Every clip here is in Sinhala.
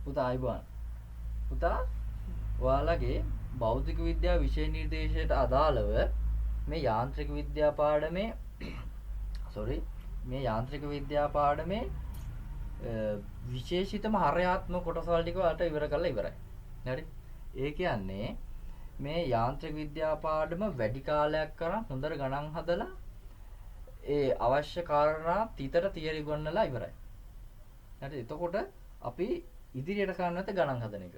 පුතා අයබෝන්. පුතා ඔයාලගේ භෞතික විද්‍යාව විෂය නිර්දේශයට අදාළව මේ යාන්ත්‍රික විද්‍යා පාඩමේ මේ යාන්ත්‍රික විද්‍යා පාඩමේ විශේෂිතම හරයාත්මක කොටස් වල ටික ඔයාලට ඉවර කරලා ඉවරයි. හරි? ඒ කියන්නේ මේ යාන්ත්‍රික විද්‍යා පාඩම වැඩි කාලයක් කරන් හොඳට ගණන් හදලා ඒ අවශ්‍ය කාරණා තිතර තියරි ගන්නලා ඉවරයි. හරි? එතකොට අපි ඉදිරියට කරන්න නැත ගණන් හදන එක.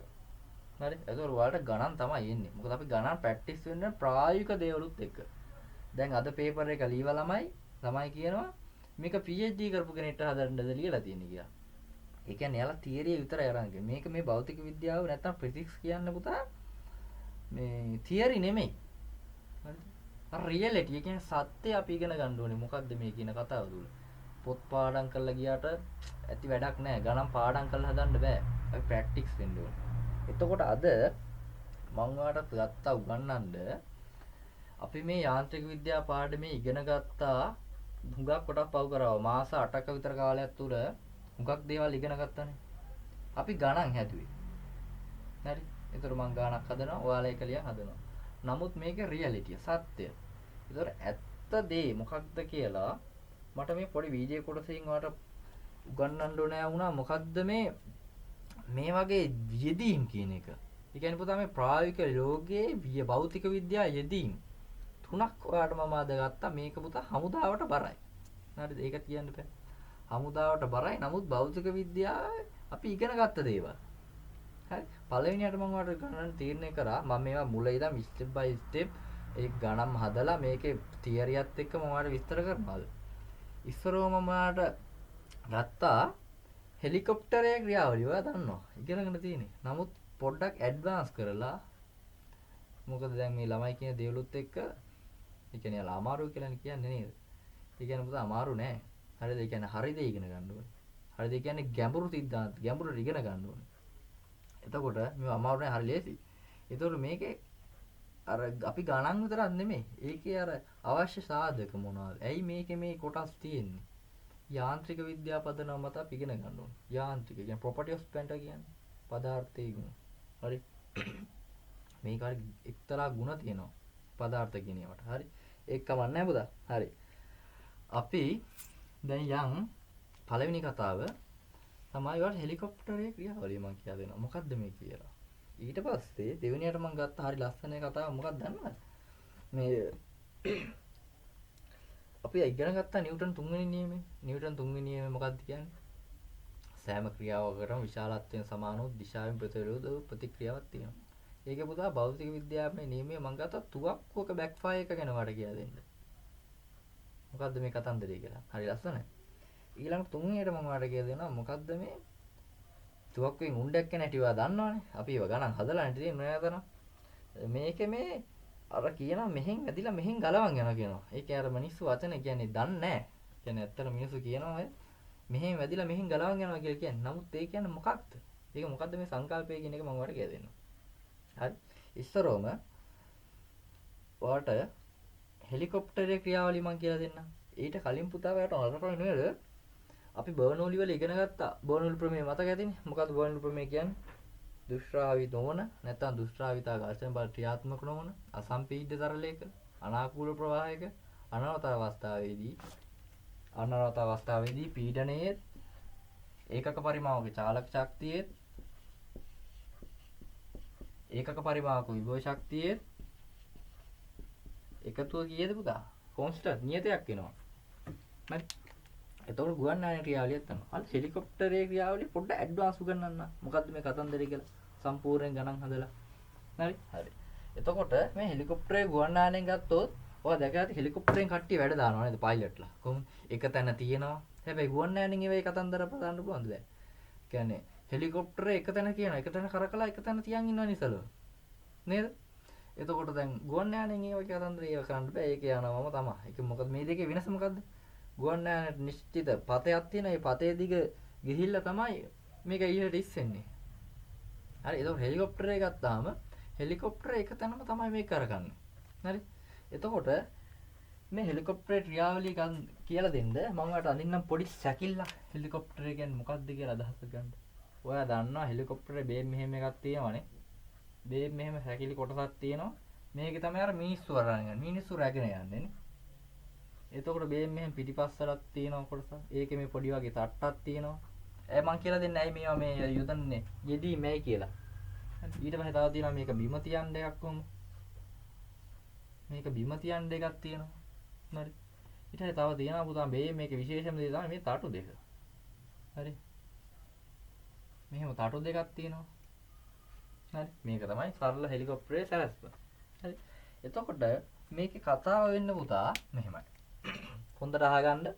හරි? ඒතකොට ඔයාලට ගණන් තමයි එන්නේ. මොකද අපි ගණන් ප්‍රැක්ටිස් වෙන්න ප්‍රායෝගික දේවලුත් එක්ක. දැන් අද පේපර් එක ලියලා ළමයි කියනවා මේක PhD කරපු කෙනෙක්ට හදන්නද ලියලා තියෙන්නේ කියලා. ඒ කියන්නේ යාලා තියරිය විතරයි අරන් ගන්නේ. මේක මේ භෞතික විද්‍යාව නැත්තම් ෆිසික්ස් කියන්න පුතා මේ තියරි නෙමෙයි. හරිද? අර රියැලිටි ඒ කියන්නේ සත්‍ය අපි ඉගෙන ගන්න ඕනේ. මොකද්ද මේ කියන කතාව තුල. පොත් පාඩම් කරලා ගියාට ඇති වැඩක් නැහැ. ගණන් පාඩම් කරලා හදන්න බෑ. අපි ප්‍රැක්ටිස් වෙන්න ඕනේ. එතකොට අද මම ඔයාලට ගත්තා උගන්වන්න අපි මේ යාන්ත්‍රික විද්‍යා පාඩමේ ඉගෙන ගත්තා හුඟක් කොටස් පව් කරාවා. මාස 8ක විතර කාලයක් තුල හුඟක් දේවල් ඉගෙන ගත්තානේ. අපි ගණන් හැදුවේ. හරි? ඒතර මම ගානක් හදනවා, ඔයාලා එක ලියන් හදනවා. නමුත් මේකේ රියැලිටිය සත්‍ය. ඒතර ඇත්ත දේ මොකක්ද කියලා මට මේ පොඩි වීඩියෝ කොටසකින් ඔයාලට උගන්වන්න ඕනෑ වුණා. මොකද්ද මේ වගේ යෙදීම් කියන එක. ඒ කියන්නේ පුතා මේ ප්‍රායෝගික ලෝකයේ භෞතික විද්‍යාව යෙදීම් තුනක් ඔයාලට මම අද ගත්තා. මේක පුතා හමුදාවට බරයි. හරිද? ඒක කියන්න බෑ. හමුදාවට බරයි. නමුත් භෞතික විද්‍යාව අපි ඉගෙන ගත්ත දේවල්. හරි? පළවෙනියට මම ඔයාලට ගණන් තීරණය කරා. මම මේවා මුල ඉඳන් ස්ටෙප් බයි ස්ටෙප් ඒ ගණන් හදලා මේකේ තියරියත් එක්ක මම ඔයාලට විස්තර කරනවා. ඉස්සරෝම මම ඔයාලට ගත්තා හෙලිකොප්ටරයේ ක්‍රියාවලිය. ඔයා දන්නවා. ඉගෙනගෙන තියෙන්නේ. නමුත් පොඩ්ඩක් ඇඩ්වාන්ස් කරලා මොකද දැන් මේ ළමයි කියන දේවලුත් එක්ක ඒ කියන්නේ යාලා අමාරුයි කියලානේ කියන්නේ නේද? ඒ කියන්නේ පුතා අමාරු නෑ. හරිද? ඒ කියන්නේ හරි දේ ඉගෙන ගන්න ඕනේ. හරිද? ඒ කියන්නේ ගැඹුරු සිද්ධාන්ත ගැඹුරට ඉගෙන ගන්න ඕනේ. එතකොට මේ අමාරු නෑ හරි ලේසි. ඒතකොට මේකේ අර අපි ගණන් විතරක් නෙමෙයි. ඒකේ අර අවශ්‍ය සාධක මොනවද? ඇයි මේකේ මේ කොටස් තියෙන්නේ? යාන්ත්‍රික විද්‍යා පදනම මත අපි ඉගෙන ගන්න ඕනේ. යාන්ත්‍රික කියන්නේ property of matter කියන්නේ පදාර්ථයේ ගුණ. හරි? මේක හරි එක්තරා ගුණ තියෙනවා පදාර්ථ කියන ඒවාට. හරි? ඒක කමක් නැහැ පුතා. හරි. අපි දැන් යන් පළවෙනි කතාව තමයි ඔයාලට හෙලිකොප්ටරයේ ක්‍රියාවලිය මම කියලා දෙනවා. මොකද්ද මේ කියලා. ඊට පස්සේ දෙවෙනියට මම ගත්ත හරි ලස්සන කතාව මොකක්ද දන්නවද? මේ අපි ඉගෙන ගත්ත නිව්ටන් තුන්වෙනි නියමය. නිව්ටන් තුන්වෙනි නියමය මොකක්ද කියන්නේ? සෑම ක්‍රියාවකටම විශාලත්වයෙන් සමාන වූ දිශාවෙන් ප්‍රතිවිරුද්ධ ප්‍රතික්‍රියාවක් තියෙනවා. ඒකේ පුතා භෞතික විද්‍යාවේ නියමය මම ගත්තා තුවක්කුවක බෑක්ෆයර් එක ගැන වට කියලා දෙන්න. මොකද්ද මේ කතන්දරය කියලා. හරි ලස්සනයි. ඊළඟ තුන්වෙනියට මම වට කියලා දෙනවා මොකද්ද මේ තුවක්කුවෙන් උණ්ඩයක් ගැන හිටියවා දන්නවනේ. අපි ඒව ගණන් හදලා නැති නේද? මේකේ මේ අර කියනවා මෙහෙන් ඇදිලා මෙහෙන් ගලවන් යනවා කියනවා. ඒකේ අර මිනිස්සු වචන කියන්නේ දන්නේ නැහැ. කියන්නේ ඇත්තට මිනිස්සු කියනවා මෙහෙන් වැදිලා මෙහෙන් ගලවන් යනවා කියලා කියන්නේ. නමුත් ඒ කියන්නේ මොකක්ද? ඒක මොකද්ද මේ සංකල්පය කියන එක මම ඔයාලට කියලා දෙන්නම්. හරි. ඉස්සරෝම ඔයාලට හෙලිකොප්ටරයේ ක්‍රියාවලිය මම කියලා දෙන්නම්. ඊට කලින් පුතා ඔයාලට අරගෙන නේද? අපි බර්නෝලි වල ඉගෙන ගත්තා. බර්නෝලි ප්‍රමේය මතක ඇතිනේ. මොකද්ද බර්නෝලි ප්‍රමේය කියන්නේ? දුෂ්ට්‍රාවි නොවන නැත්නම් දුෂ්ට්‍රාවිතා ඝර්ෂණ බල ක්‍රියාත්මක නොවන අසම්පීඩ්‍ය තරලයක අනාකූල ප්‍රවාහයක අනවරත අවස්ථාවේදී පීඩනයේ ඒකක පරිමාවක චාලක ශක්තියේ ඒකක පරිමාවක විභව ශක්තියේ එකතුව කීයද පුතා? කොන්ස්ටන්ට් නියතයක් වෙනවා. හරි. එතකොට ගුවන් යාන ක්‍රියාවලියක් තමයි. අර හෙලිකොප්ටරයේ ක්‍රියාවලිය පොඩ්ඩක් ඇඩ්වාන්ස් උගන්නන්න. මොකද්ද මේ කතන්දරය කියලා සම්පූර්ණයෙන් ගණන් හදලා. හරි. හරි. එතකොට මේ හෙලිකොප්ටරයේ ගුවන් යානයෙන් ගත්තොත් ඔයා දැකලා ඇති හෙලිකොප්ටරයෙන් කට්ටිය වැඩ දානවා නේද පයිලට්ලා. කොහොමද? එක තැන තියෙනවා. හැබැයි ගුවන් යානෙන් ඒවයි කතන්දර පදන්න පුළුවන්ද දැන්? කියන්නේ හෙලිකොප්ටරේ එක තැන කියනවා. එක තැන කරකලා එක තැන තියන් ඉන්නවා නිසලව. නේද? එතකොට දැන් ගුවන් යානෙන් ඒවයි කතන්දර ඒව කරන්න බෑ. ඒක යනවාම තමයි. ඒක මොකද මේ දෙකේ වෙනස මොකද්ද? ගුවන් යානට නිශ්චිත පතයක් තියෙනවා. ඒ පතේ දිග ගිහිල්ලා තමයි මේක ඊළඟට ඉස්සෙන්නේ. හරි. ඒක හෙලිකොප්ටරේ ගත්තාම හෙලිකොප්ටරේ එක තැනම තමයි මේක කරගන්නේ. හරි. එතකොට මේ හෙලිකොප්ටරේ ක්‍රියාවලිය කියලා දෙන්න මම ඔයාලට අඳින්නම් පොඩි සැකිල්ලක්. හෙලිකොප්ටරේ කියන්නේ මොකක්ද කියලා අදහස ගන්න. ඔයා දන්නවා හෙලිකොප්ටරේ බේම් මෙහෙම එකක් තියෙනවනේ. බේම් මෙහෙම හැකිලි කොටසක් තියෙනවා. මේකේ තමයි අර මිනිස්සු අරන් යන්නේ. මිනිස්සු රැගෙන යන්නේ නේ. එතකොට බේම් මෙහෙම පිටිපස්සලක් තියෙනවා කොටසක්. ඒකේ මේ පොඩි වගේ තට්ටක් තියෙනවා. මං කියලා දෙන්නේ ඇයි මේවා මේ යොදන්නේ යෙදී මේයි කියලා. ඊට පස්සේ තව තියෙනවා මේක බිම තියන්න එකක් කොහොම. මේක බිම තියන්න එකක් තියෙනවා. හරි. ඊට පස්සේ තව තියෙනවා පුතා මේකේ විශේෂම දේ තමයි මේ තටු දෙක. හරි. මෙහෙම තටු දෙකක් තියෙනවා. හරි. මේක තමයි සරල හෙලිකොප්ටරේ සැලැස්ම. හරි. එතකොට මේකේ කතාව වෙන්න පුතා මෙහෙමයි. හොඳට අහගන්න.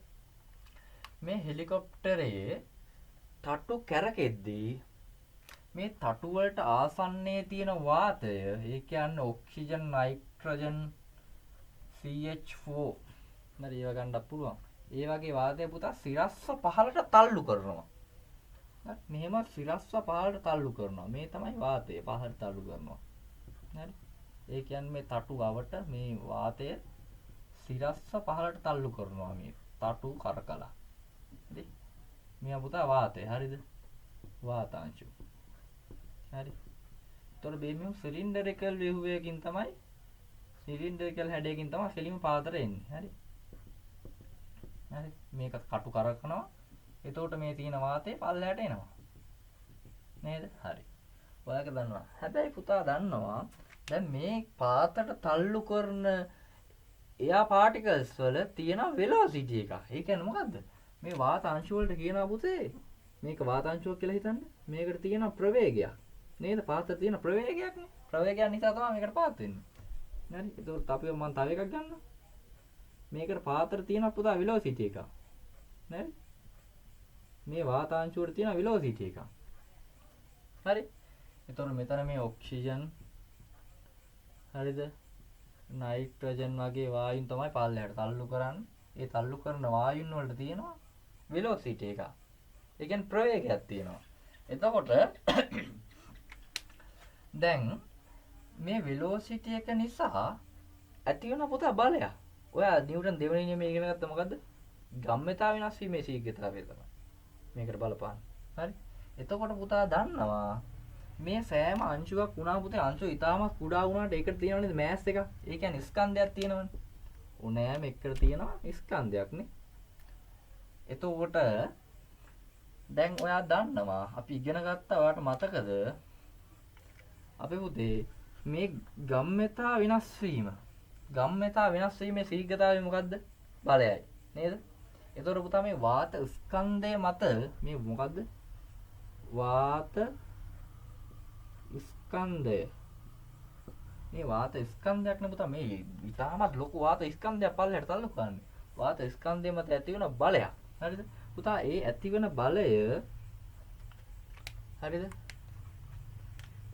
මේ හෙලිකොප්ටරේ තටු කැරකෙද්දී මේ තටු වලට ආසන්නයේ තියෙන වාතය, ඒ කියන්නේ ඔක්සිජන්, නයිට්‍රජන්, CH4 හරි ඒවා ගන්නත් පුළුවන්. ඒ වගේ වාතය පුතා සිරස්ව පහළට තල්ලු කරනවා. හරි. මෙහෙම සිරස්ව පහළට තල්ලු කරනවා. මේ තමයි වාතය පහළට තල්ලු කරනවා. හරි. ඒ කියන්නේ මේ තටු අවට මේ වාතය සිරස්ව පහළට තල්ලු කරනවා මේ තටු කරකලා. හරි. මෙයා පුතා වාතය. හරිද? වාතාංශු. හරි. ඒතකොට මේ සිලින්ඩරිකල් ව්‍යුහයකින් තමයි සිලින්ඩරිකල් හැඩයකින් තමයි කෙලිම පාතර එන්නේ. හරි. හරි. මේක කටු කරකනවා. එතකොට මේ තියෙන වාතය පල්ලයට එනවා. නේද? හරි. ඔයාලක දන්නවා. හැබැයි පුතා දන්නවා දැන් මේ පාතට තල්ලු කරන එයා පාටිකල්ස් වල තියෙන වෙලොසිටි එක. ඒ කියන්නේ මොකද්ද? මේ වාතාංශ වලට කියනවා පුතේ මේක වාතාංශුවක් කියලා හිතන්න. මේකට තියෙන ප්‍රවේගයක්. නේද? පාතට තියෙන ප්‍රවේගයක් නේ. ප්‍රවේගයක් නිසා තමයි මේකට පාත් වෙන්නේ. හරි. ඒකත් අපි මම තව එකක් ගන්නවා. මේකට පාතට තියෙන පුතා වෙලොසිටි එක. නේද? මේ වාතාංශ වල තියෙන වෙලොසිටි එක. හරි. ඒතකොට මෙතන මේ ඔක්සිජන් හරිද? නයිට්‍රජන් වගේ වායුන් තමයි පල්ලයට තල්ලු කරන්නේ. ඒ තල්ලු කරන වායුන් වලට තියෙනවා වෙලොසිටි එක. ඒ කියන්නේ ප්‍රවේගයක් තියෙනවා. එතකොට දැන් මේ වෙලොසිටි එක නිසා ඇති වෙන පුතා බලය. ඔයා නිව්ටන් දෙවෙනි නියමය ඉගෙන ගත්ත මොකද්ද? ගම්‍යතා වෙනස් වීමේ ශීඝ්‍රතාවය තමයි. මේකට බලපාන. හරි. එතකොට පුතා දන්නවා මේ සෑම අංශුවක් වුණා පුතේ අංශු ඉතාමත් කුඩා වුණාට ඒකට තියෙනවා නේද මෑස් එකක්. ඒ කියන්නේ ස්කන්ධයක් තියෙනවනේ. උණෑම එකට තියෙනවා ස්කන්ධයක් නේ. එතකොට දැන් ඔයා දන්නවා අපි ඉගෙන ගත්තා ඔයාට මතකද? අපේ පුතේ මේ ගම්‍යතා වෙනස් වීම. ගම්‍යතා වෙනස් වීමේ ශීඝ්‍රතාවය මොකද්ද? බලයයි. නේද? එතකොට පුතා මේ වාත ස්කන්ධය මත මේ මොකද්ද? වාත ස්කන්ධය. මේ වාත ස්කන්ධයක් නේ පුතා මේ ඉතාමත් ලොකු වාත ස්කන්ධයක් පල්ලෙහාට තල්ලු කරන්නේ. වාත ස්කන්ධය මත ඇති වෙන බලයක්. හරිද? පුතා ඒ ඇති වෙන බලය හරිද?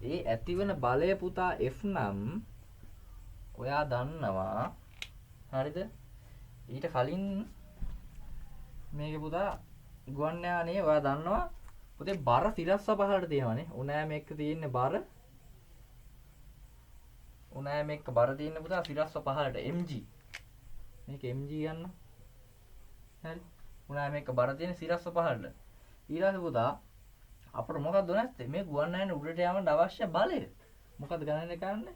ඒ ඇති වෙන බලය පුතා F නම් ඔයා දන්නවා. හරිද? ඊට කලින් මේක පුතා ගුවන් යානයේ ඔයා දන්නවා පුතේ බර සිරස්ව පහළට තියෙනවානේ. උණෑම එක්ක තියෙන්නේ බර. උණෑම එක්ක බර තියෙන පුතා සිරස්ව පහළට mg. මේක mg ගන්න. හරි. උණෑම එක්ක බර තියෙන සිරස්ව පහළට. ඊළඟ පුතා අපිට මොකක්ද නැත්තේ? මේ ගුවන් යානයේ උඩට යවන්න අවශ්‍ය බලය. මොකද්ද ගණනය කරන්නේ?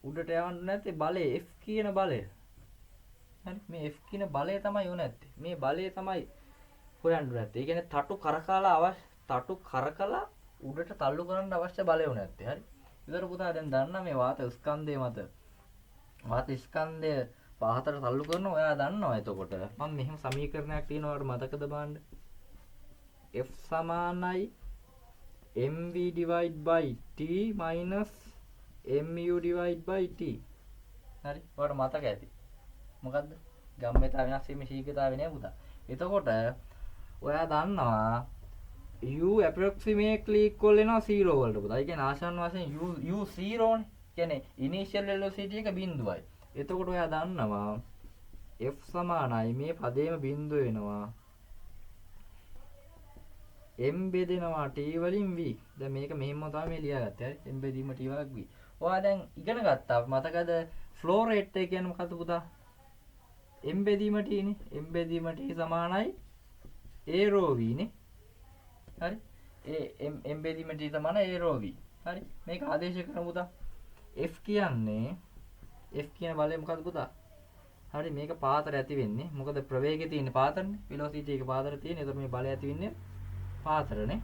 උඩට යවන්න නැත්තේ බලය F කියන බලය. හරි. මේ F කියන බලය තමයි උ නැත්තේ. මේ බලය තමයි හොයන්න නැත්තේ. ඒ කියන්නේ තටු කරකලා උඩට තල්ලු කරන්න අවශ්‍ය බලය උ නැත්තේ. හරි. විතර පුතා දැන් දන්නා මේ වාත ස්කන්ධය මත වාත ස්කන්ධය පහතට තල්ලු කරනවා. ඔයා දන්නවා එතකොට මම මෙහෙම සමීකරණයක් තියෙනවා ඔයාලට මතකද බලන්න? F සමානයි mv divide by t minus mu divide by t. හරි. ඔයාලට මතක ඇති. මොකද්ද? ගම්‍යතා වෙනස් වීමේ ශීඝ්‍රතාවය නේ පුතා. එතකොට ඔයා දන්නවා u approximately equal වෙනවා 0 වලට පුතා. ඒ කියන්නේ ආසන්න වශයෙන් u 0 නේ. කියන්නේ initial velocity එක බිඳුවයි. එතකොට ඔයා දන්නවා f සමානයි මේ පදේම බිඳුව වෙනවා m බෙදෙනවා t වලින් v. දැන් මේක මෙහෙම තමයි මේ ලියාගත්තේ. හරි. m බෙදීම t වලක් v. ඔයා දැන් ඉගෙන ගත්තා. මතකද flow rate එක කියන්නේ මොකද්ද පුතා? m බෙදීම t නේ. m බෙදීම t සමානයි a rho v නේ. හරි. ඒ m බෙදීමට සමාන a rho v. හරි. මේක ආදේශ කරමු පුතා. F කියන්නේ F කියන බලය මොකද්ද පුතා? හරි මේක පාතර ඇති වෙන්නේ. මොකද ප්‍රවේගය තියෙන පාතරනේ. velocity එක පාතර තියෙන. ඒතර මේ බලය ඇති වෙන්නේ පාතරනේ.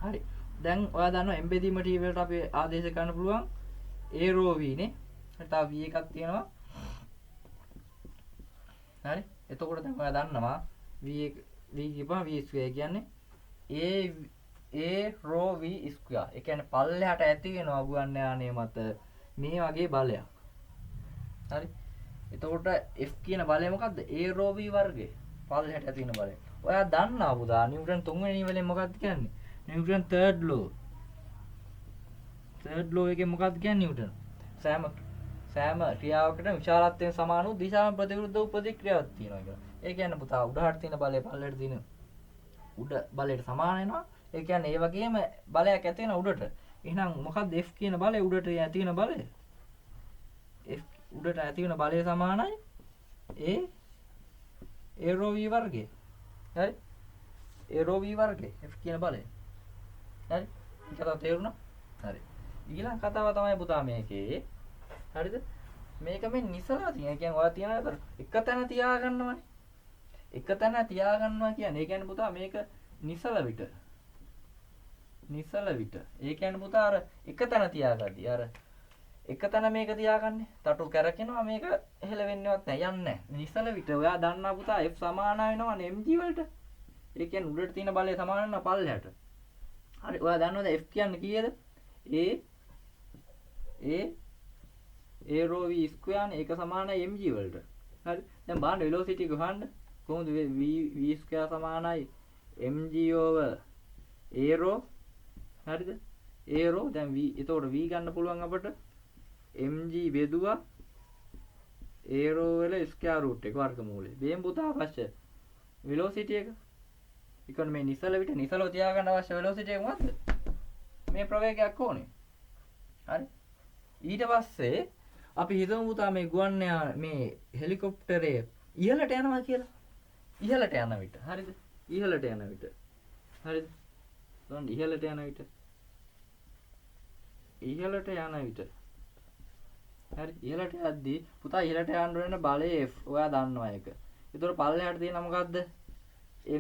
හරි. දැන් ඔයා දන්නවා m බෙදීමට වලට අපි ආදේශ කරන්න පුළුවන් a rho v නේ. හරි තව v එකක් තියෙනවා. හරි. එතකොට දැන් ඔයා දන්නවා v කියපුවා v square කියන්නේ a rho v square. ඒ කියන්නේ පල්ලෙහාට ඇති වෙනවා ගුවන් යානය මත මේ වගේ බලයක්. හරි. එතකොට F කියන බලය මොකද්ද? a rho v වර්ගය. පල්ලෙහාට ඇති වෙන බලය. ඔයා දන්නවා පුතා නිව්ටන් තුන්වෙනි නියමයෙන් මොකක්ද කියන්නේ? Newton third law. third law එකේ මොකක්ද කියන්නේ නිව්ටන්? සෑම ක්‍රියාවකටම විශාලත්වයෙන් සමාන වූ දිශාවන් ප්‍රතිවිරුද්ධ වූ ප්‍රතික්‍රියාවක් තියෙනවා කියලා. ඒ කියන්නේ පුතා උඩහට තියෙන බලය පල්ලෙහාට තියෙන උඩ බලයට සමාන වෙනවා. ඒ කියන්නේ ඒ වගේම බලයක් ඇති වෙන උඩට. එහෙනම් මොකක්ද F කියන බලය උඩට ඇති වෙන බලය? F උඩට ඇති වෙන බලය සමානයි a rho v වර්ගය. හරි? a rho v වර්ගය F කියන බලය. හරි? මේක තව තේරුණා? හරි. ඊළඟ කතාව තමයි පුතා මේකේ. හරිද? මේක මේ නිසලා තියෙන. ඒ කියන්නේ ඔයා තියන එක තැන තියාගන්නවනේ. එක තැන තියාගන්නවා කියන්නේ ඒ කියන්නේ පුතා මේක නිසල විට. ඒ කියන්නේ පුතා අර එක තැන තියාගද්දි අර එක තැන මේක තියාගන්නේ. තටු කැරකෙනවා මේක හෙලවෙන්නේවත් නැහැ. යන්නේ නැහැ. නිසල විට ඔයා දන්නා පුතා F සමාන වෙනවනේ mg වලට. ඒ කියන්නේ උඩට තියෙන බලය සමාන වෙනවා පල්ලෙහාට. හරි. ඔයා දන්නවද F කියන්නේ කීයද? a rho v square නේ ඒක සමානයි mg වලට. හරි. දැන් බලන්න velocity එක හොයන්න. කොහොමද v square සමානයි mg over a rho. හරිද? a rho දැන් v එතකොට v ගන්න පුළුවන් අපට mg බෙදුවා a rho වල square root එක වර්ගමූලය. බේම් පුතා අවශ්‍ය velocity එක. ඒ කියන්නේ මේ නිසලව තියාගන්න අවශ්‍ය velocity එක මොකද්ද? මේ ප්‍රවේගයක් ඕනේ. හරි. ඊට පස්සේ අපි හිතමු පුතා මේ මේ හෙලිකොප්ටරේ ඉහළට යනවා කියලා. ඉහළට යන විට. හරිද? ඉහළට යන විට. හරිද? බලන්න ඉහළට යන විට. හරි ඉහළට යද්දී පුතා ඉහළට යන්න වෙන බලය F. ඔයා දන්නවා ඒක. ඒතකොට පල්ලෙහාට තියෙන මොකද්ද?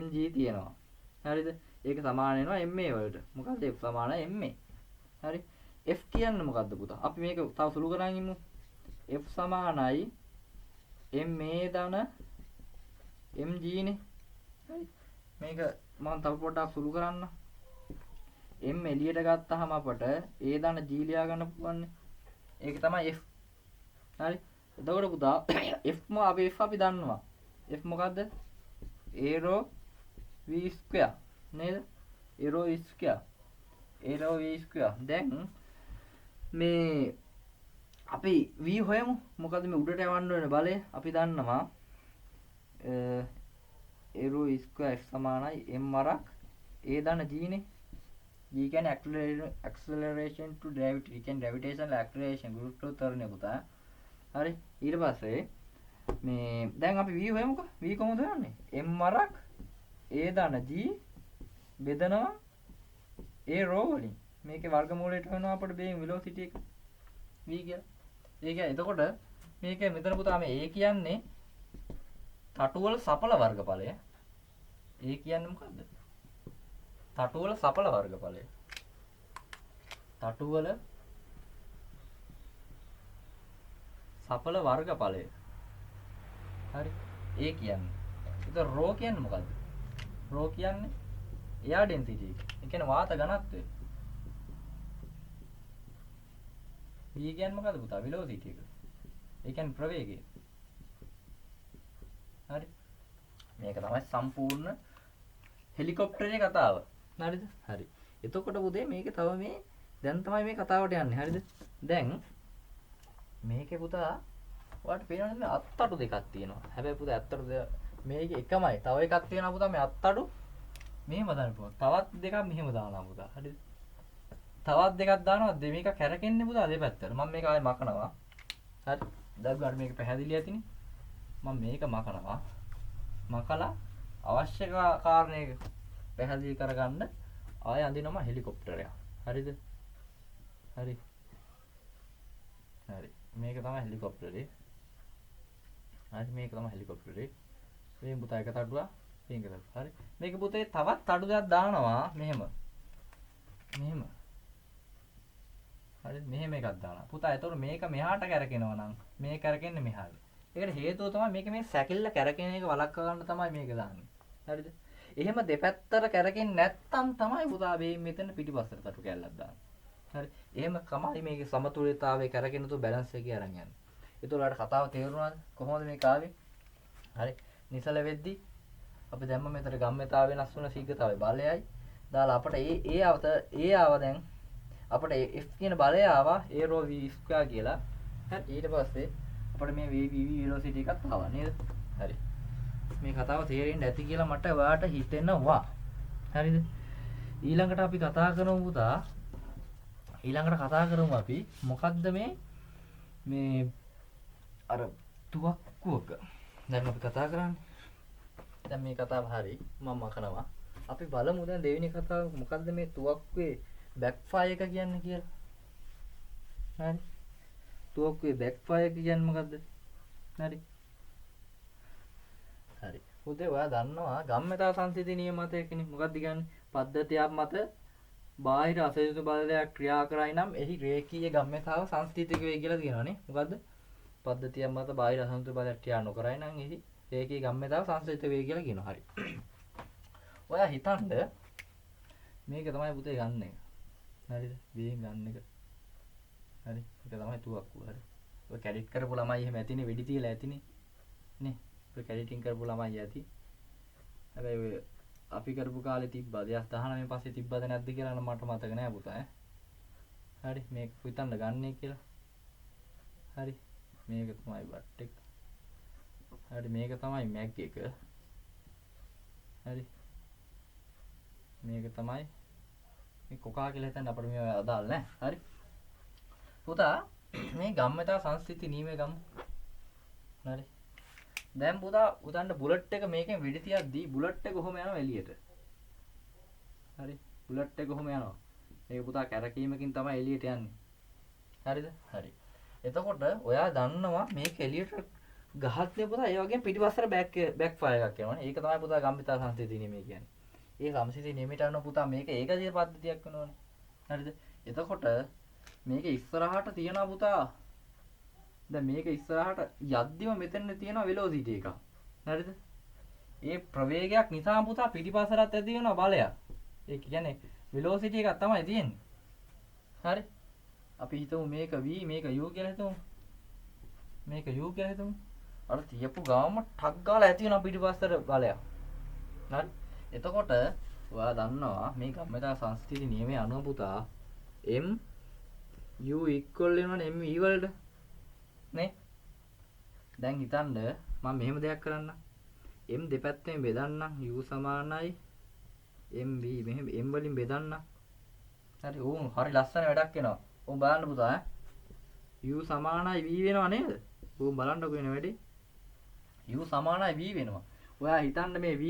mg තියෙනවා. හරිද? ඒක සමාන වෙනවා ma වලට. මොකද්ද F සමානයි ma. හරි. F කියන්නේ මොකද්ද පුතා? අපි මේක තව සුළු කරන් ඉමු. F සමානයි ma ධන mg නේ. හරි. මේක මම තව පොඩ්ඩක් සුළු කරන්න. m එළියට ගත්තාම අපට a ධන g ලියා ගන්න පුළුවන්. ඒක තමයි F. හරි. එතකොට පුතා F අපි දන්නවා. F මොකද්ද? a rho v square නේද? a rho v square. දැන් මේ අපි v හොයමු. මොකද මේ උඩට යවන්න වෙන බලය අපි දන්නවා. a rho square F සමානයි m වරක් a ධන g නේ. g කියන්නේ acceleration to gravity. ඒ කියන්නේ gravitational acceleration ගුරුත්වාකර්ෂණය පුතා. හරි. ඊට පස්සේ මේ දැන් අපි v හොයමුකෝ. v කොහොමද හොයන්නේ? m වරක් a ධන g බෙදනවා a rho වලින්. මේකේ වර්ගමූලයට වෙනවා අපිට බේම් velocity එක v කියලා. ඒ කියන්නේ එතකොට මේක මෙතන පුතා මේ a කියන්නේ තටුවල සපල වර්ගඵලය. a කියන්නේ මොකද්ද? තටුවල සපල වර්ගඵලය. තටුවල සපල වර්ගඵලය. හරි. a කියන්නේ. ඒතර rho කියන්නේ මොකද්ද? rho කියන්නේ air density එක. ඒ කියන්නේ වාත ඝනත්වය. v කියන්නේ මොකද්ද පුතා? velocity එක. ඒ කියන්නේ ප්‍රවේගය. හරි. මේක තමයි සම්පූර්ණ හෙලිකොප්ටරේ කතාව. හරිද? හරි. එතකොට පුතේ මේක තව මේ දැන් තමයි මේ කතාවට යන්නේ. හරිද? දැන් මේකේ පුතා ඔයාලට පේනවද මේ අත්තටු දෙකක් තියෙනවා. හැබැයි පුතා අත්තටු මේකේ එකමයි. තව එකක් තියෙනවා පුතා මේ අත්තටු මෙහෙම දාන්න පුළුවන්. තවත් දෙකක් මෙහෙම දානවා පුතා. හරිද? තවත් දෙකක් දානවා. මේක කැරකෙන්නේ පුතා දෙපැත්තට. මම මේක ආයෙ මකනවා. හරි. දැන් මේක පැහැදිලි ඇතිනේ. මම මේක මකනවා. මකලා අවශ්‍ය කාරණේ පැහැදිලි කරගන්න ආය අඳිනවා හෙලිකොප්ටරයක්. හරිද? හරි. හරි. මේක තමයි හෙලිකොප්ටරේ. හරි මේක තමයි හෙලිකොප්ටරේ. මේ පුතා එක තඩුවා මේක තඩුව. හරි. මේක පුතේ තවත් තඩු දෙකක් දානවා මෙහෙම. මෙහෙම. හරි මෙහෙම එකක් දානවා. පුතා ඒතකොට මේක මෙහාට කැරකෙනවා නම් මේ කැරකෙන්නේ මෙහාට. ඒකට හේතුව තමයි මේක මේ සැකිල්ල කැරකෙන එක වළක්වා ගන්න තමයි මේක දාන්නේ. හරිද? එහෙම දෙපැත්තට කැරකෙන්නේ නැත්තම් තමයි පුතා මේ මෙතන පිටිපස්සට තටු කැල්ලක් දාන්නේ. හරි. එහෙම තමයි මේකේ සමතුලිතතාවයේ කැරකෙන තු බැලන්ස් එකේ අරන් යන්නේ. ඒතකොට ඔයාලට කතාව තේරුණාද? කොහොමද මේක ආවේ? හරි. නිසල වෙද්දි අපි දැම්ම මෙතන ගම්මතාව වෙනස් වුණ ශීඝ්‍රතාවය බලයයි දාලා අපට ඒ ආව දැන් අපට F කියන බලය ආවා a rho v square කියලා. හරි. ඊට පස්සේ අපිට මේ v velocity එකක් ආවා නේද? හරි. මේ කතාව තේරෙන්න ඇති කියලා මට ඔයාලට හිතෙනවා. හරිද? ඊළඟට අපි කතා කරමු පුතා. ඊළඟට කතා කරමු අපි මොකද්ද මේ අර තුවක්කුවක. දැන් අපි කතා කරන්නේ. දැන් මේ කතාව හරි මම මකනවා. අපි බලමු දැන් දෙවෙනි කතාව මොකද්ද මේ තුවක්කුවේ බෑක්ෆයර් එක කියන්නේ කියලා. හරි. තුවක්කුවේ බෑක්ෆයර් එක කියන්නේ මොකද්ද? හරි. හරි. පුතේ ඔයා දන්නවා ගම්මතා සංසිද්ධි නියම මතයකනේ. මොකක්ද කියන්නේ? පද්ධතියක් මත බාහිර අසයුතු බලයක් ක්‍රියා කරයි නම් එහි රේඛීය ගම්මතාව සංස්ථිතික වේ කියලා කියනවානේ. මොකද්ද? පද්ධතියක් මත බාහිර අසයුතු බලයක් ක්‍රියා නොකරයි නම් එහි රේඛීය ගම්මතාව සංස්ථිතික වේ කියලා කියනවා. හරි. ඔයා හිතන්න මේක තමයි පුතේ ගන්න එක. හරිද? බියෙන් ගන්න එක. හරි. ඒක තමයි තුවක්කුව. හරි. ඔය කැඩිට් කරපු ළමයි එහෙම ඇතිනේ වෙඩි තියලා ඇතිනේ. නේ. ඔය කැඩිටින් කරපු ළමයි ඇති. හැබැයි ඔය අපි කරපු කාලේ තිබ්බා 2019 පස්සේ තිබ්බද නැද්ද කියලා නම් මට මතක නෑ පුතා ඈ. හරි මේක හිතන්න ගන්නේ කියලා. හරි මේක තමයි බට් එක. හරි මේක තමයි මැග් එක. හරි මේක තමයි මේ කොකා කියලා හිතන්න අපිට මේ අදාළ නෑ. හරි පුතා මේ ගම්මතා සංස්ථිති නීමේ ගමු. හරි දැන් පුතා උදන්න බුලට් එක මේකෙන් වෙඩි තියද්දී බුලට් එක කොහොම යනවා එළියට. හරි බුලට් එක කොහොම යනවා. මේක පුතා කැරකීමකින් තමයි එළියට යන්නේ. හරිද? හරි. එතකොට ඔයා දන්නවා මේක එළියට ගහද්දී පුතා ඒ වගේම පිටිපස්සට බෑක් ෆයර් එකක් එනවනේ. ඒක තමයි පුතා ගම්මිතා සංසිද්ධි නියමය කියන්නේ. ඒ සංසිද්ධි නියමයට අනුව පුතා මේක ඒකදී පද්ධතියක් වෙනවනේ. හරිද? එතකොට මේක ඉස්සරහට තියනවා පුතා. දැන් මේක ඉස්සරහට යද්දිම මෙතන තියෙනවා වෙලොසිටි එකක්. හරිද? ඒ ප්‍රවේගයක් නිසා පුතා පිටිපස්සට ඇති වෙනවා බලයක්. ඒ කියන්නේ වෙලොසිටි එකක් තමයි තියෙන්නේ. හරි? අපි හිතමු මේක v මේක u කියලා හිතමු. මේක u කියලා හිතමු. අර තියපු ගාම ටක් ගාලා ඇති වෙනවා පිටිපස්සට බලයක්. හරි? එතකොට ඔයා දන්නවා මේ ගම්මතා සංස්ථිති නියමයේ අනුව පුතා m u equal වෙනවනේ m e වලට. නේ දැන් හිතන්න මම මෙහෙම දෙයක් කරන්න m දෙපැත්තෙන් බෙදන්නම් u සමානයි mv මෙහෙම m වලින් බෙදන්න. හරි ඕම් හරි ලස්සන වැඩක් වෙනවා. ඕම් බලන්න පුතා ඈ u සමානයි v වෙනවා නේද? ඕම් බලන්නකෝ වෙන වැඩේ u සමානයි v වෙනවා. ඔයා හිතන්න මේ v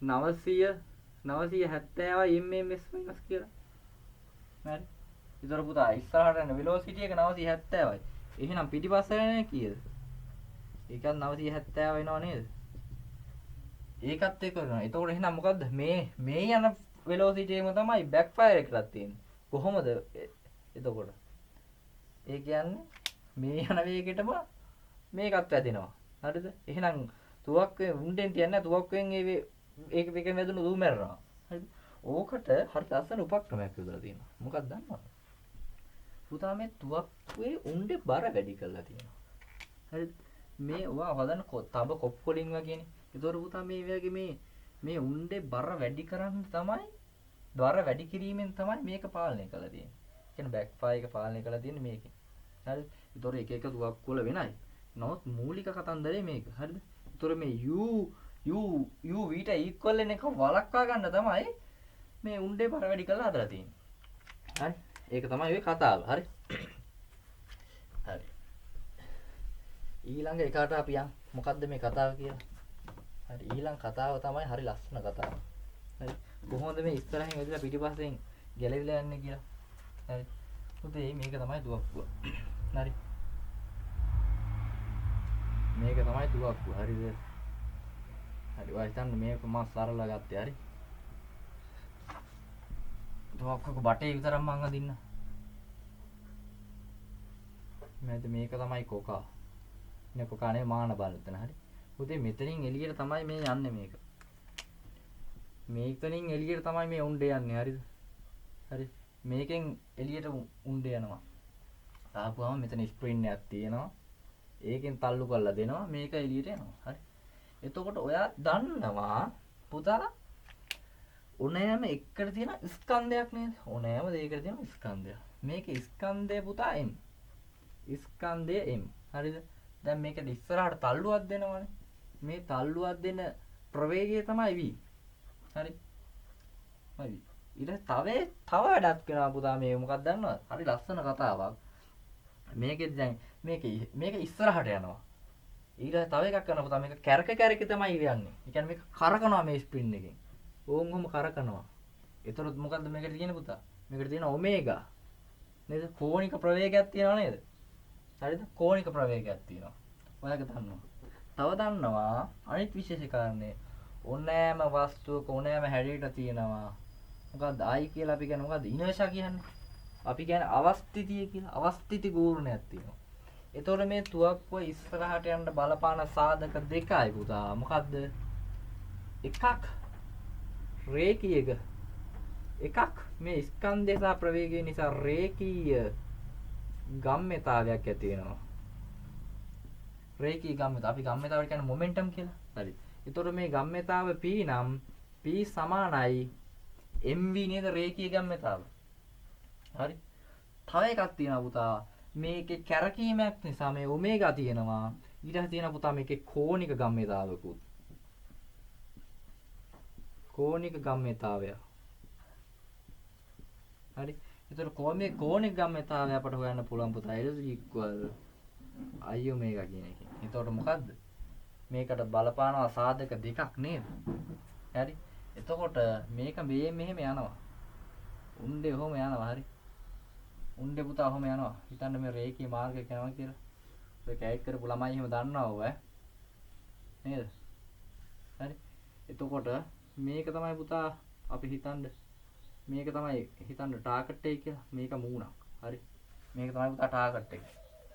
970යි mms වෙනස් කියලා. හරි ඉතර පුතා ඉස්සරහට යන වෙලොසිටි එක 970යි. එහෙනම් පිටිපස්සට යන්නේ කීයද? ඒකත් 970 වෙනව නේද? ඒකත් එක්ක කරනවා. එතකොට එහෙනම් මොකද්ද? මේ යන වෙලොසිටි එකම තමයි බෑක් ෆයර් එකකට තියෙන්නේ. කොහොමද? එතකොට ඒ කියන්නේ මේ යන වේගෙටම මේකත් වැදෙනවා. හරිද? එහෙනම් තුවක්කුවේ උණ්ඩෙන් තියන්නේ තුවක්කුවෙන් ඒක එකෙන් වැදුණු දූ මැරෙනවා. හරිද? ඕකට හරි ලස්සන උපක්‍රමයක් යොදලා තියෙනවා. මොකක්ද දන්නවද? පුතා මේ තුවක්කුවේ උණ්ඩේ බර වැඩි කරලා තියෙනවා. හරිද? මේ ඔයා හදන තබ කොප් වලින් වගේනේ. ඒතකොට පුතා මේ වගේ මේ උණ්ඩේ බර වැඩි කරන්න තමයි බර වැඩි කිරීමෙන් තමයි මේක පාලනය කරලා තියෙන්නේ. කියන්නේ බෑක් ෆයර් එක පාලනය කරලා තියෙන්නේ මේකෙන්. හරිද? ඒතකොට එක එක තුවක්කු වල වෙනයි. නමුත් මූලික කතන්දරේ මේක. හරිද? ඒතකොට මේ u v ට equal වෙන එක වළක්වා ගන්න තමයි මේ උණ්ඩේ බර වැඩි කරලා හදලා තියෙන්නේ. හරි? ඒක තමයි ඔය කතාව. හරි? හරි. ඊළඟ එකට අපි යන් මොකද්ද මේ කතාව කියලා? හරි ඊළඟ කතාව තමයි හරි ලස්සන කතාව. හරි. කොහොමද මේ ඉස්සරහින් ඇදලා පිටිපස්සෙන් ගැලවිලා යන්නේ කියලා. හරි. පුතේ මේක තමයි දුවක්කුව. හරි. මේක තමයි දුවක්කුව. හරිද? හරි. ඔය හිතන්න මේක මම සරල ගත්තේ. හරි. දුවක්කුවක බටේ විතරක් මං අදින්න. මේක තමයි කොකා. නේ කොකානේ මාන බලතන. හරි. පුතේ මෙතනින් එළියට තමයි මේ යන්නේ මේක. මේකෙනින් එළියට තමයි මේ උණ්ඩේ යන්නේ. හරිද? හරි. මේකෙන් එළියට උණ්ඩේ යනවා. තාපුවම මෙතන ස්ප්‍රින් එකක් තියෙනවා. ඒකෙන් තල්ලු කරලා දෙනවා. මේක එළියට යනවා. හරි. එතකොට ඔයා දන්නවා පුතා ඕනෑම එකකට තියෙන ස්කන්ධයක් නේද? ඕනෑම දෙයකට තියෙන ස්කන්ධයක්. මේකේ ස්කන්ධය පුතා M. ස්කන්ධය M. හරිද? දැන් මේකට ඉස්සරහට තල්ලුවක් දෙනවනේ. මේ තල්ලුවක් දෙන ප්‍රවේගය තමයි V. හරි. හරි. ඊට තව වැඩක් වෙනවා පුතා මේ මොකක්ද දන්නවද? හරි ලස්සන කතාවක්. මේකෙත් දැන් මේක ඉස්සරහට යනවා. ඊට තව එකක් කරනවා පුතා මේක කැරක තමයි යන්නේ. ඒ කියන්නේ මේක කරකනවා මේ ස්ප්‍රින් එකෙන්. ඕංගොම කරකනවා. ඒතරොත් මොකද්ද මේකට තියෙන්නේ පුතා? මේකට තියෙන ඔමේගා. නේද? කෝණික ප්‍රවේගයක් තියෙනව නේද? හරිද? කෝණික ප්‍රවේගයක් තියෙනවා. ඔයාලක දන්නවා. තව දන්නවා අනිත් විශේෂ කාරණේ ඕනෑම වස්තුවක ඕනෑම හැඩයකට තියෙනවා. මොකද්ද? I කියලා අපි කියන්නේ මොකද්ද? ඉනර්ෂා කියන්නේ. අපි කියන්නේ අවස්ථිතිය කියලා. අවස්ථිති ගූර්ණයක් තියෙනවා. ඒතකොට මේ තුවක්කුව ඉස්සරහට යන්න බලපාන සාධක දෙකයි පුතා. මොකද්ද? එකක් රේඛීයක. එකක් මේ ස්කන්ධය සහ ප්‍රවේගය නිසා රේඛීය ගම්ම්‍යතාවයක් ඇති වෙනවා. රේඛීය ගම්ම්‍යතාව. අපි ගම්ම්‍යතාවට කියන්නේ මොමන්ටම් කියලා. හරි. ඒතකොට මේ ගම්ම්‍යතාව P නම් P සමානයි mv නේද රේඛීය ගම්ම්‍යතාව. හරි. තව එකක් තියෙනවා පුතා. මේකේ කැරකීමක් නිසා මේ ඔමේගා තියෙනවා. ඊට තියෙනවා පුතා මේකේ කෝණික ගම්ම්‍යතාවකුත්. කෝණික ගම්ම්‍යතාවය. හරි. ඒතකොට කෝණික ගම්ම්‍යතාවය අපට හොයන්න පුළුවන් පුතා L equal I omega කියන එකෙන්. එතකොට මොකද්ද? මේකට බලපානවා සාධක දෙකක් නේද? හරි. එතකොට මේක මේ මෙහෙම යනවා. උණ්ඩේ ඔහොම යනවා. හරි. උණ්ඩේ පුතා ඔහොම යනවා. හිතන්න මේ රේඛීය මාර්ගයක් යනවා කියලා. ඔය කැයිට් කරපු ළමයි එහෙම දන්නව ඔය. නේද? හරි. එතකොට මේක තමයි පුතා අපි හිතන්න මේක තමයි හිතන්න ටාගට් එක කියලා. මේක මූණක්. හරි. මේක තමයි පුතා ටාගට් එක.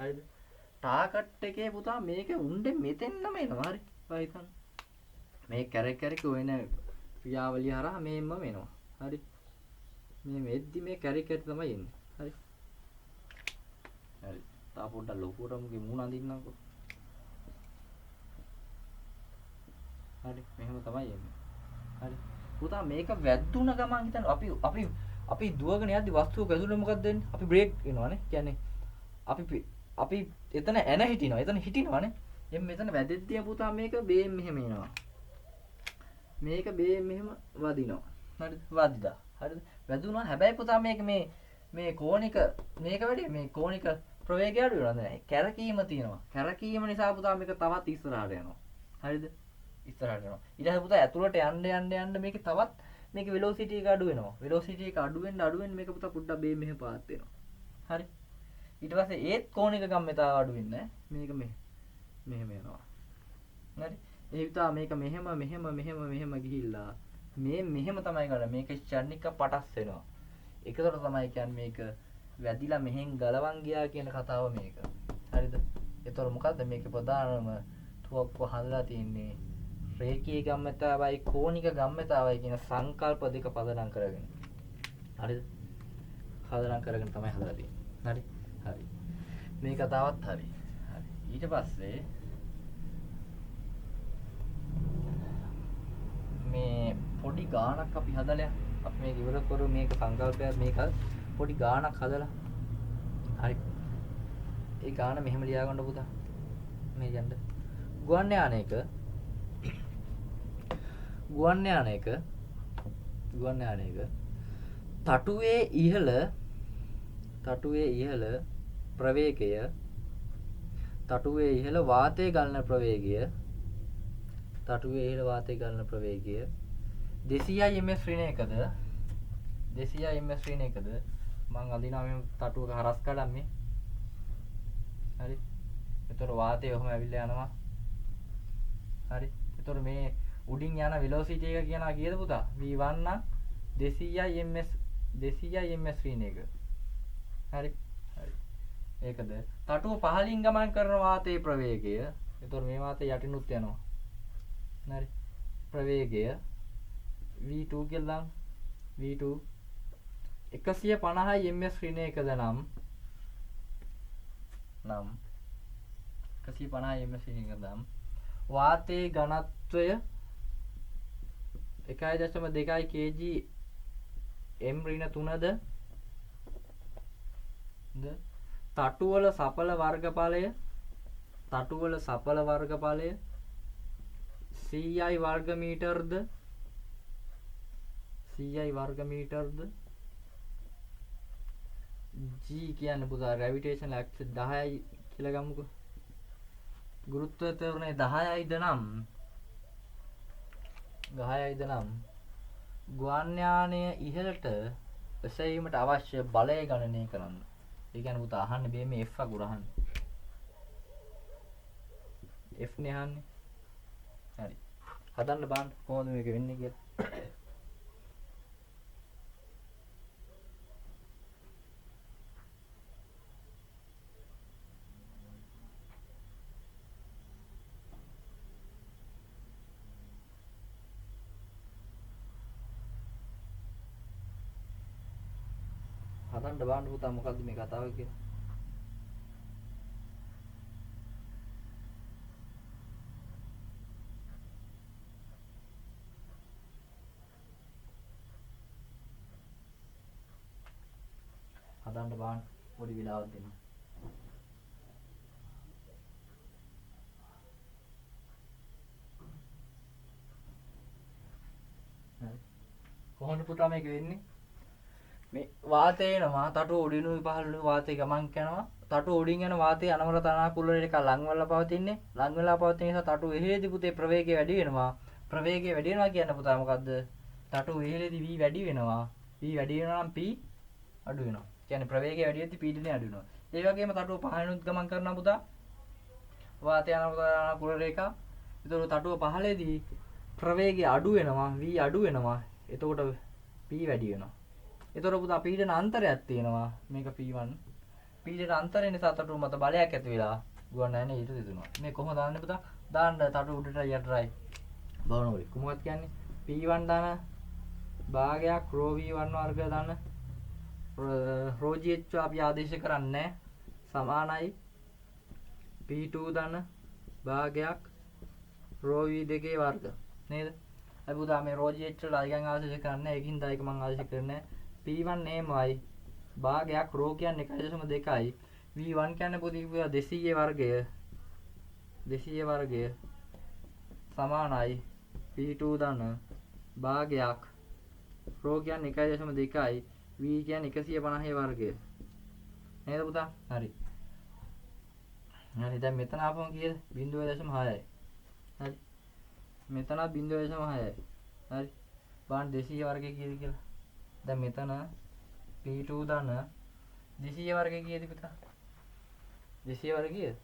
හරිද? ටාගට් එකේ පුතා මේක උණ්ඩේ මෙතෙන්නම එනවා. හරි. ඔය හිතන්න. මේ කැරක් වෙන ක්‍රියාවලිය හරහා මේෙන්ම වෙනවා. හරි. මේ මෙද්දි මේ කැරක් තමයි එන්නේ. හරි. හරි. තා පොඩ්ඩක් ලොකුවට මුගේ මූණ අඳින්නම්කෝ. හරි. මෙහෙම තමයි එන්නේ. හරි. පුතා මේක වැද්දුන ගමන් හිතන්න අපි දුවගෙන යද්දි වස්තුවක වැදුනොත් මොකක්ද වෙන්නේ? අපි බ්‍රේක් වෙනවානේ. කියන්නේ අපි එතන එන හිටිනවා. එතන හිටිනවානේ. එම් මෙතන වැදෙද්දී පුතා මේක බේම් මෙහෙම එනවා. මේක බේම් මෙහෙම වදිනවා. හරිද? වදිලා. හරිද? වැදුනා. හැබැයි පුතා මේක මේ කෝණික මේක වැඩි මේ කෝණික ප්‍රවේගය අඩු වෙනවා නේද? කැරකීම තියෙනවා. කැරකීම නිසා පුතා මේක තවත් ඉස්සරහට යනවා. හරිද? ඉස්සරහට යනවා. ඊට පස්සේ පුතා ඇතුළට යන්න මේක තවත් මේක වෙලොසිටි එක අඩු වෙනවා. වෙලොසිටි එක අඩු වෙන්න මේක පුතා පොඩ්ඩක් බේ මෙහෙ පාත් වෙනවා. හරි. ඊට පස්සේ ඒත් කෝණික ගම්ම්‍යතාව අඩු වෙන්නේ මේක මෙහෙම යනවා. හරි. ඒ විතර මේක මෙහෙම ගිහිල්ලා මෙහෙම තමයි කරන්නේ. මේක ෂණ්නික පටස් වෙනවා. ඒකතර තමයි කියන්නේ මේක වැදිලා මෙහෙන් ගලවන් ගියා කියන කතාව මේක. හරිද? ඒතර මොකද්ද මේකේ ප්‍රධානම තුවක්කුව හදලා තියෙන්නේ රේඛීය ගම්ම්‍යතාවයි කෝණික ගම්ම්‍යතාවයි කියන සංකල්ප දෙක පදනම් කරගෙන. හරිද? පදනම් කරගෙන තමයි හදලා තියෙන්නේ. හරි. හරි. මේ කතාවත් හරි. හරි. ඊට පස්සේ මේ පොඩි ගානක් අපි හදලා අපි මේක ඉවර කරු මේක සංකල්පයක් මේක පොඩි ගානක් හදලා. හරි. ඒ ගාන මෙහෙම ලියා ගන්න පුතා. මේ යන්න. ගුවන් යානයක තටුවේ ඉහළ ප්‍රවේගය තටුවේ ඉහළ වාතය ගලන ප්‍රවේගය 200යි ms ඍණ එකද 200යි ms ඍණ එකද මං අදිනවා මේ තටුවක හරස් කඩම් මේ හරි ඒතර වාතය ඔහම ඇවිල්ලා යනවා හරි ඒතර මේ උඩින් යන වෙලොසිටි එක කියනවා කීයද පුතා v1 නම් 200යි ms 200යි ms ඍණ එක හරි හරි ඒකද තටුව පහලින් ගමන් කරන වාතයේ ප්‍රවේගය ඒතර මේ වාතය යටිනුත් යනවා හරි ප්‍රවේගය v2 කියලා v2 150යි ms ඍණ එකද නම් 150යි ms ඍණ එකද නම් වාතයේ ඝනත්වය 1.2 kg m ඍණ 3ද තටුවල සපල වර්ගඵලය CI වර්ග මීටර්ද G කියන්නේ පුතා ග්‍රැවිටේෂනල් ඇක්සස් 10යි කියලා ගමුකෝ ගුරුත්ව ත්වරණය 10යිද නම් ගුවන් යානය ඉහළට එසවීමට අවශ්‍ය බලය ගණනය කරන්න. ඒ කියන්නේ පුතා අහන්නේ මේ F අකුර අහන්නේ. F නේ අහන්නේ. හරි. හදන්න බලන්න කොහොමද මේක වෙන්නේ කියලා. හදන්න බලන්න පුතා මොකද්ද මේ කතාව කියලා. හදන්න බලන්න පොඩි වෙලාවක් දෙන්න. හරි. කොහොමද පුතා මේක වෙන්නේ? මේ වාතය එනවා තටුව උඩිනුයි පහළිනුයි වාතය ගමන් කරනවා තටුව උඩින් යන වාතය අනවර තනාකුලන එක ලං වෙලා පවතින නිසා තටුව ඉහළදී පුතේ ප්‍රවේගය වැඩි වෙනවා කියන්නේ පුතා මොකද්ද තටුව ඉහළදී v වැඩි වෙනවා නම් p අඩු වෙනවා කියන්නේ ප්‍රවේගය වැඩි වෙද්දී පීඩනය අඩු වෙනවා ඒ වගේම තටුව පහළිනුත් ගමන් කරනවා පුතා වාතය අනවර තනාකුල රේඛා ඒතකොට තටුව පහළදී ප්‍රවේගය අඩු වෙනවා v අඩු වෙනවා එතකොට p වැඩි වෙනවා ඒතර පුතා පීඩන අන්තරයක් තියෙනවා මේක P1 පීඩන අන්තරය නිසා තටුව මත බලයක් ඇති වෙලා ගුවන් යානය ඊට දිදුනවා මේ කොහොමද දාන්නේ පුතා දාන්න තටුව උඩට යටටයි බලනෝලි කොහොමද කියන්නේ P1 දාන භාගයක් ρ v1 වර්ග දාන ρ gh අපි ආදේශ කරන්නේ සමානයි P2 දාන භාගයක් ρ v2 වර්ග නේද අපි පුතා මේ ρ gh වල අයිගන් ආදේශ කරන්නේ ඒකින් දා එක මම ආදේශ කරන්නේ P1 එමයයි භාගයක් ρ කියන්නේ 1.2යි V1 කියන්නේ පොඩි 200 වර්ගය සමානයි P2 ධන භාගයක් ρ කියන්නේ 1.2යි V කියන්නේ 150 වර්ගය නේද පුතා හරි දැන් මෙතන ආපම කීයද 0.6යි හරි මෙතන 0.6යි හරි බලන්න 200 වර්ගය කීයද කියලා දැන් මෙතන P2 දාන 200 වර්ගය කීයද පුතා 200 වර්ගය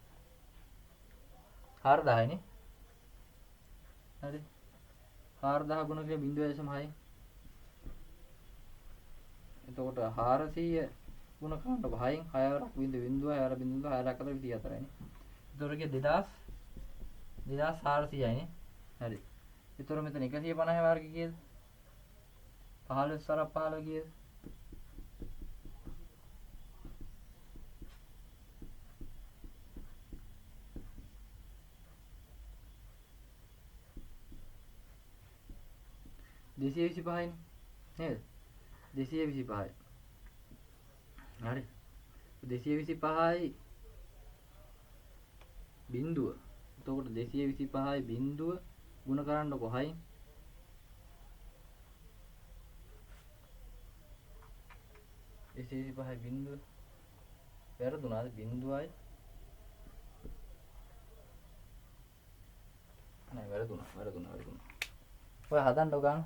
4000 නේ හරි 4000 ගුණ කිය 0.6යි එතකොට 400 ගුණ කරන්න 6න් 6 වරක් 0.0 6 අතර 24යි නේ එතකොට කිය 2400යි නේ හරි එතකොට මෙතන 150 වර්ගය කීයද 15 සරක් 15 කීයද දෙසිය 25යි නේද 225යි හරි 225යි බිඳුව එතකොට 225යි බිඳුව ගුණ කරන්නකො 6යි 225යි බිඳුව වැරදුනාද බිඳුවයි නෑ වැරදුනා ඔය හදන්න ගන්න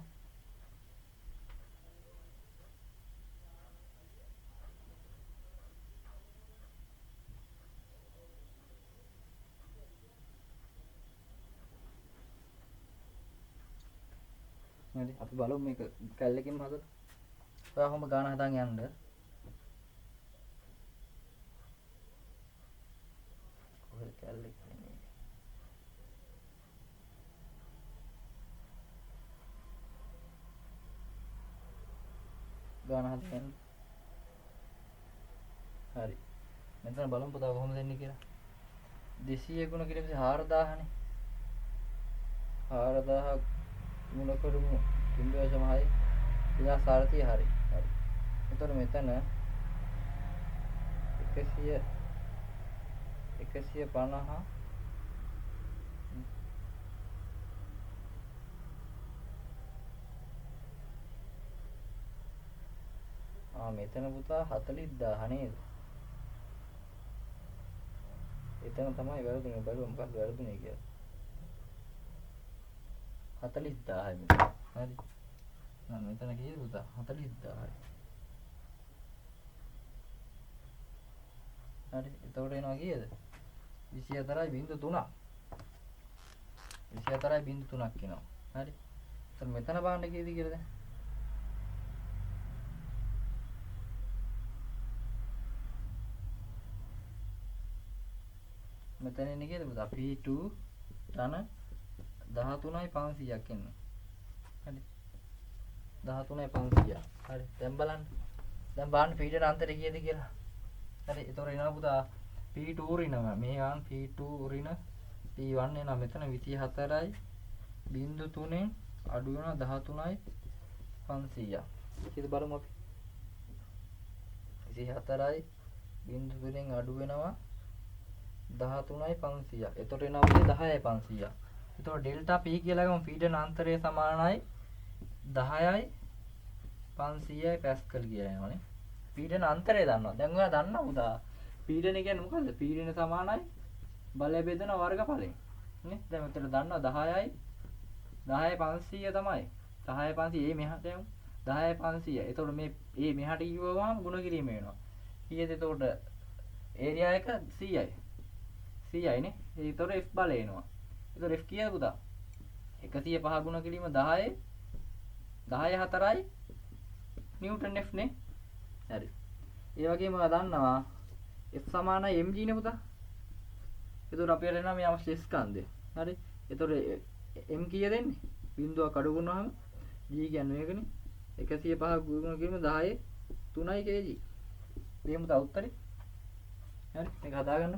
හරි අපි බලමු මේක කැල්ලකින්ම හදලා. ඔයා කොහොම ගාන හදාන් යන්න. කොහෙද කැල්ලේ ඉන්නේ? ගාන හදන්න. හරි. මෙතන බලමු පුතා කොහොමද දෙන්නේ කියලා. 200 ගුණ කිරීම 4000 නේ. 4000 ගුණ කරමු 0.6 2400 හරි. හරි. එතකොට මෙතන 100 150 මෙතන පුතා 40000 නේද? එතන තමයි වැරදුනේ. බලමු මොකක්ද වැරදුනේ කියලා. 40000යි මෙතන. හරි. මම මෙතන කීයද පුතා? 40000යි. හරි. එතකොට එනවා කීයද? 24.3ක්. 24.3ක් එනවා. හරි. එතන මෙතන බලන්න කීයද කියලා දැන්? මෙතන ඉන්නේ කීයද පුතා? P2 ධන 13.500ක් එන්නේ. හරි. 13.500. හරි. දැන් බලන්න. දැන් බලන්න P2 අන්තරය කීයද කියලා. හරි. ඒතොර එනවා පුතා P2 ඍණ මේ ගන්න P2 ඍණ P1 එනවා මෙතන 24යි බිංදු 3ෙන් අඩු වෙනවා 13.500. කීයද බලමු අපි. 24යි බිංදු 3ෙන් අඩු වෙනවා 13.500. එතකොට එනවා 10.500. එතකොට ඩෙල්ටා P කියලා ගමු පීඩන අන්තරය සමානයි 10යි 500යි පැස්කල් කියලා එනවනේ. පීඩන අන්තරය දන්නවා. දැන් ඔයා දන්නා උදා පීඩන කියන්නේ මොකද්ද? පීඩන සමානයි බලය බෙදන වර්ගඵලයෙන්. නේ? දැන් මෙතන දන්නවා 10යි 10.500 තමයි. 10.500 මේ මෙහාට යමු. 10.500. එතකොට මේ මෙහාට ගිහුවම ගුණ කිරීම වෙනවා. කීයද එතකොට? ඒරියා එක 100යි. 100යි නේ. ඒතකොට F බලය එනවා. එතකොට F කීයද පුතා? 105 ගුණ කිරීම 10 4යි නිව්ටන් F නේ. හරි. ඒ වගේම ඔයා දන්නවා F සමානයි mg නේ පුතා. එතකොට අපිට එනවා මේ අවශ්‍ය ස්කන්ධය. හරි. එතකොට m කීයද එන්නේ? බිංදුවක් අඩු වුණාම g කියන්නේ මේකනේ. 105 ගුණ කිරීම 10 3යි kg. මේ මුදා උත්තරේ. හරි. මේක හදාගන්න.